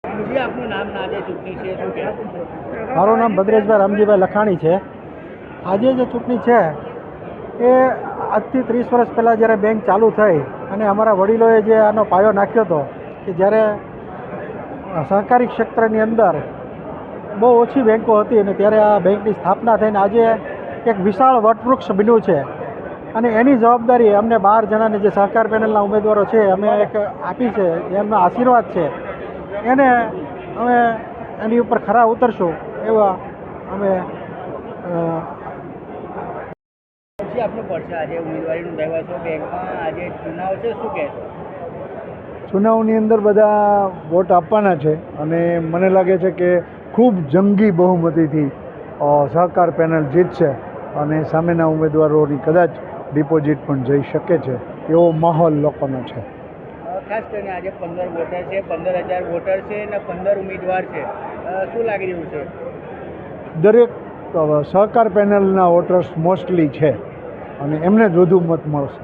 જી આપનું નામ ના આજે ચૂંટણી છે શું કહેવું? મારું નામ ભદ્રેશભાઈ રામજીભાઈ લખાણી છે. આજે જે ચૂંટણી છે એ આજથી 30 વર્ષ પહેલાં જ્યારે બેંક ચાલુ થઈ અને અમારા વડીલોએ જે આનો પાયો નાખ્યો હતો કે જ્યારે સહકારી ક્ષેત્રની અંદર બહુ ઓછી બેન્કો હતી અને ત્યારે આ બેંકની સ્થાપના થઈને આજે એક વિશાળ વટવૃક્ષ બન્યું છે. અને એની જવાબદારી અમને 12 જણાને જે સહકાર પેનલના ઉમેદવારો છે અમે એક આપી છે, એમના આશીર્વાદ છે, એને અમે એની ઉપર ખરા ઉતરશું એવા અમે પછી આપનો પડશે આજે ઉમેદવારી નોંધાવ્યા છો બેંકમાં, આજે ચુનાવ છે શું કહેશો? ચુનાવની અંદર બધા વોટ આપવાના છે અને મને લાગે છે કે ખૂબ જંગી બહુમતીથી સહકાર પેનલ જીતશે અને સામેના ઉમેદવારોની કદાચ ડિપોઝિટ પણ જઈ શકે છે એવો માહોલ લોકોનો છે. ખાસ કરીને આજે 15 વોટર છે, 15,000 વોટર છે અને 15 ઉમેદવાર છે, શું લાગી રહ્યું છે? દરેક સહકાર પેનલના વોટર્સ મોસ્ટલી છે અને એમને જ વધુ મત મળશે.